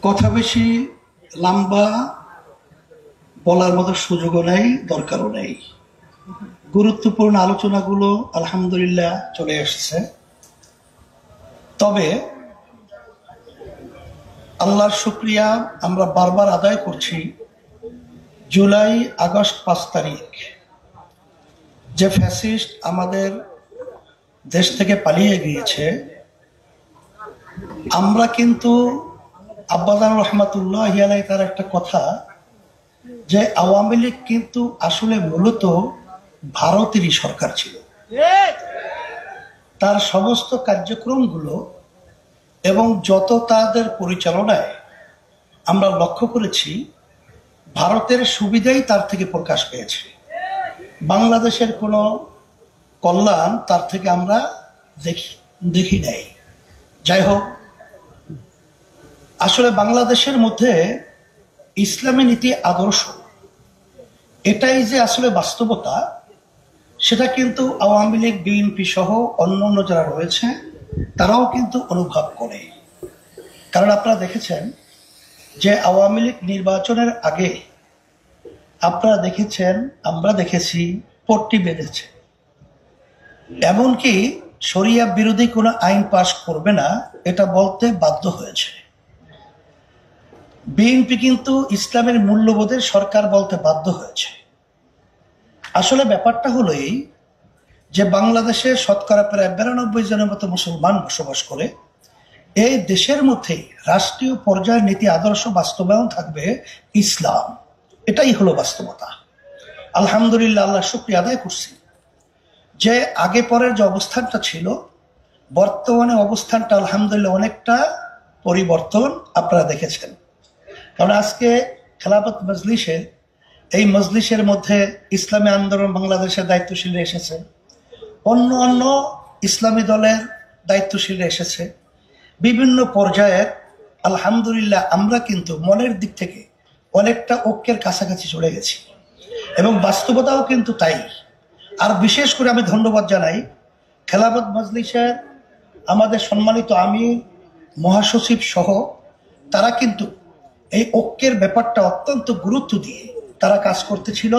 কথা বেশি লম্বা বলার মতো সুযোগও নেই, দরকারও নেই। গুরুত্বপূর্ণ আলোচনাগুলো আলহামদুলিল্লাহ চলে এসেছে। তবে আল্লাহর শুকরিয়া আমরা বারবার আদায় করছি, জুলাই আগস্ট 5 তারিখ যে ফ্যাসিস্ট আমাদের দেশ থেকে পালিয়ে গিয়েছে, আমরা কিন্তু আব্বাজান রহমাতুল্লাহ আলাইহি তার একটা কথা, যে আওয়ামী লীগ কিন্তু আসলে মূলত ভারতেরই সরকার ছিল। তার সমস্ত কার্যক্রমগুলো এবং যত তাদের পরিচালনায় আমরা লক্ষ্য করেছি, ভারতের সুবিধাই তার থেকে প্রকাশ পেয়েছে। বাংলাদেশের কোনো কল্যাণ তার থেকে আমরা দেখি নাই। যাই হোক, আসলে বাংলাদেশের মধ্যে ইসলামী নীতি আদর্শ এটাই যে আসলে বাস্তবতা, সেটা কিন্তু আওয়ামী লীগ, বিএনপি সহ অন্যান্য যারা রয়েছে তারাও কিন্তু অনুভব করে। কারণ আপনারা দেখেছেন যে আওয়ামী লীগ নির্বাচনের আগে আপনারা দেখেছেন, আমরা দেখেছি, পট্টি বেঁধেছে, এমনকি শরিয়া বিরোধী কোনো আইন পাশ করবে না এটা বলতে বাধ্য হয়েছে। বিএনপি কিন্তু ইসলামের মূল্যবোধের সরকার বলতে বাধ্য হয়েছে। আসলে ব্যাপারটা হলো এই, যে বাংলাদেশে শতকরা প্রায় 92 জনের মতো মুসলমান বসবাস করে। এই দেশের মধ্যে রাষ্ট্রীয় পর্যায়ের নীতি আদর্শ বাস্তবায়ন থাকবে ইসলাম, এটাই হলো বাস্তবতা। আলহামদুলিল্লাহ, আল্লাহ শুকরিয়া আদায় করছি যে আগে পরের যে অবস্থানটা ছিল, বর্তমানে অবস্থানটা আলহামদুলিল্লাহ অনেকটা পরিবর্তন আপনারা দেখেছেন। কারণ আজকে খেলাফত মজলিসে, এই মজলিসের মধ্যে ইসলামী আন্দোলন বাংলাদেশের দায়িত্বশীল এসেছে, অন্য ইসলামী দলের দায়িত্বশীল এসেছে, বিভিন্ন পর্যায়ের। আলহামদুলিল্লাহ আমরা কিন্তু মনের দিক থেকে অনেকটা ঐক্যের কাছাকাছি চলে গেছি এবং বাস্তবতাও কিন্তু তাই। আর বিশেষ করে আমি ধন্যবাদ জানাই খেলাফত মজলিসের আমাদের সম্মানিত আমির, মহাসচিব সহ, তারা কিন্তু এই ঐক্যের ব্যাপারটা অত্যন্ত গুরুত্ব দিয়ে তারা কাজ করতেছিল।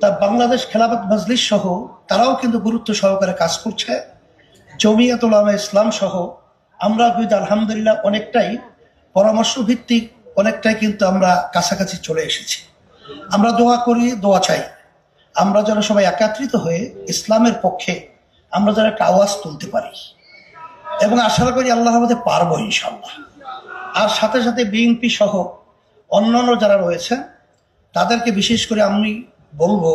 তা বাংলাদেশ খেলাফত মজলিস সহ তারাও কিন্তু গুরুত্ব সহকারে কাজ করছে। জমিয়াত উলামা ইসলাম সহ আমরা কিন্তু আলহামদুলিল্লাহ অনেকটাই পরামর্শ ভিত্তিক, অনেকটাই কিন্তু আমরা কাছাকাছি চলে এসেছি। আমরা দোয়া করি, দোয়া চাই, আমরা যেন সবাই একত্রিত হয়ে ইসলামের পক্ষে আমরা যেন একটা আওয়াজ তুলতে পারি, এবং আশা করি আল্লাহ আমাদের পারবো ইনশাআল্লাহ। আর সাথে সাথে বিএনপি সহ অন্যান্য যারা রয়েছে তাদেরকে বিশেষ করে আমি বলবো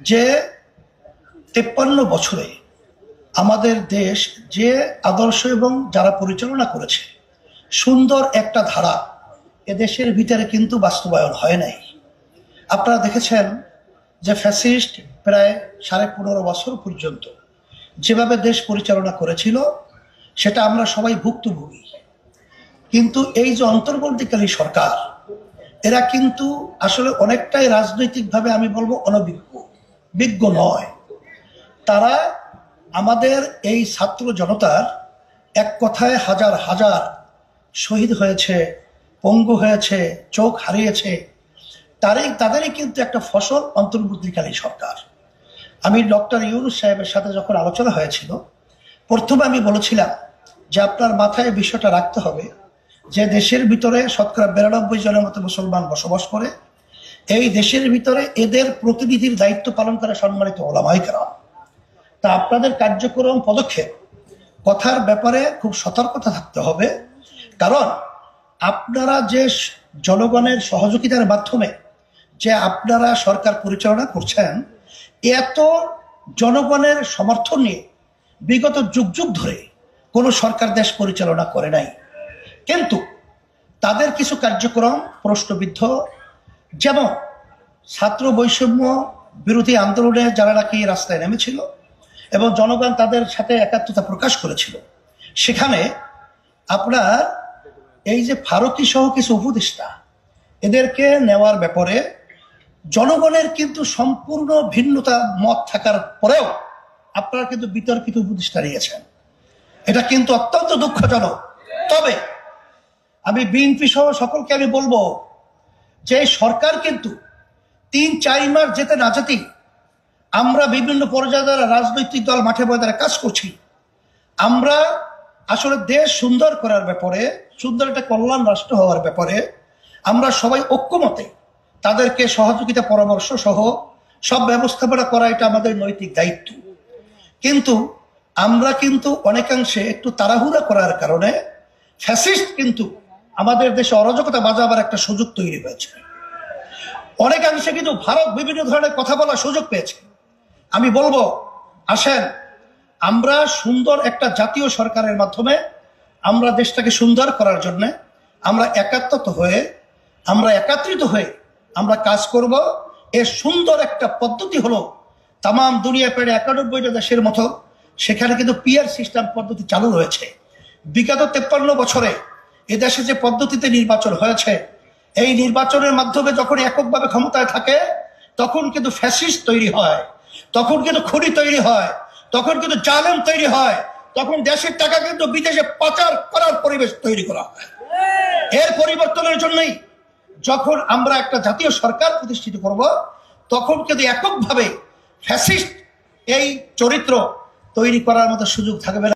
যে 53 বছরে আমাদের দেশ যে আদর্শ এবং যারা পরিচালনা করেছে, সুন্দর একটা ধারা এদেশের ভিতরে কিন্তু বাস্তবায়ন হয় নাই। আপনারা দেখেছেন যে ফ্যাসিস্ট প্রায় 15.5 বছর পর্যন্ত যেভাবে দেশ পরিচালনা করেছিল, সেটা আমরা সবাই ভুক্তভোগী। কিন্তু এই যে অন্তর্বর্তীকালীন সরকার, এরা কিন্তু আসলে অনেকটাই রাজনৈতিকভাবে আমি বলবো বিজ্ঞ নয়। তারা আমাদের এই ছাত্র জনতার এক কথায় হাজার হাজার শহীদ হয়েছে, পঙ্গু হয়েছে, চোখ হারিয়েছে, তাদেরই কিন্তু একটা ফসল অন্তর্বর্তীকালীন সরকার। আমি ডক্টর ইউনূস সাহেবের সাথে যখন আলোচনা হয়েছিল, প্রথমে আমি বলেছিলাম যে আপনার মাথায় বিষয়টা রাখতে হবে যে দেশের ভিতরে শতকরা 92 জনের মতো মুসলমান বসবাস করে। এই দেশের ভিতরে এদের প্রতিনিধির দায়িত্ব পালন করে সম্মানিত ওলামায়ে কেরাম। তা আপনাদের কার্যক্রম, পদক্ষেপ, কথার ব্যাপারে খুব সতর্কতা থাকতে হবে। কারণ আপনারা যে জনগণের সহযোগিতার মাধ্যমে যে আপনারা সরকার পরিচালনা করছেন, এত জনগণের সমর্থন নিয়ে বিগত যুগ যুগ ধরে কোনো সরকার দেশ পরিচালনা করে নাই। কিন্তু তাদের কিছু কার্যক্রম প্রশ্নবিদ্ধ, যেমন ছাত্র বৈষম্য বিরোধী আন্দোলনে যারা নাকি রাস্তায় নেমেছিল এবং জনগণ তাদের সাথে একাত্মতা প্রকাশ করেছিল, সেখানে আপনার এই যে ফারুকী সহ কিছু উপদেষ্টা, এদেরকে নেওয়ার ব্যাপারে জনগণের কিন্তু সম্পূর্ণ ভিন্নতা মত থাকার পরেও আপনারা কিন্তু বিতর্কিত উপদেষ্টা নিয়েছেন। এটা কিন্তু অত্যন্ত দুঃখজনক। তবে আমি বিএনপি সহ সকলকে আমি বলবো যে সরকার কিন্তু ৩-৪ মাস যেতে না যেতেই আমরা বিভিন্ন পর্যায়ে রাজনৈতিক দল মাঠে ময়দানে কাজ করছি। আমরা আসলে দেশ সুন্দর করার ব্যাপারে, সুন্দর একটা কল্যাণ রাষ্ট্র হওয়ার ব্যাপারে আমরা সবাই ঐক্যমতে তাদেরকে সহযোগিতা পরামর্শ সহ সব ব্যবস্থাপনা করা এটা আমাদের নৈতিক দায়িত্ব। কিন্তু আমরা কিন্তু অনেকাংশে একটু তাড়াহুড়া করার কারণে ফ্যাসিস্ট কিন্তু আমাদের দেশে অরাজকতা বাজাবার একটা সুযোগ তৈরি হয়েছে। অনেকাংশে কিন্তু ভারত বিভিন্ন ধরনের কথা বলার সুযোগ পেয়েছে। আমি বলবো, আসেন আমরা সুন্দর একটা জাতীয় সরকারের মাধ্যমে আমরা দেশটাকে সুন্দর করার জন্য আমরা একাত্রিত হয়ে আমরা কাজ করব। এর সুন্দর একটা পদ্ধতি হলো তাম দুনিয়া প্রায় 91টা দেশের মতো সেখানে কিন্তু পিয়ার সিস্টেম পদ্ধতি চালু রয়েছে। বিগত 53 বছরে এদেশে যে পদ্ধতিতে নির্বাচন হয়েছে, এই নির্বাচনের মাধ্যমে যখন এককভাবে ক্ষমতায় থাকে তখন কিন্তু ফ্যাসিস্ট তৈরি হয়, তখন কিন্তু খুনি তৈরি হয়, তখন কিন্তু জালেম তৈরি হয়, তখন দেশের টাকা কিন্তু বিদেশে পাচার করার পরিবেশ তৈরি করা হয়। এর পরিবর্তনের জন্যই যখন আমরা একটা জাতীয় সরকার প্রতিষ্ঠিত করব তখন কিন্তু এককভাবে ফ্যাসিস্ট এই চরিত্র তৈরি করার মতো সুযোগ থাকবে না।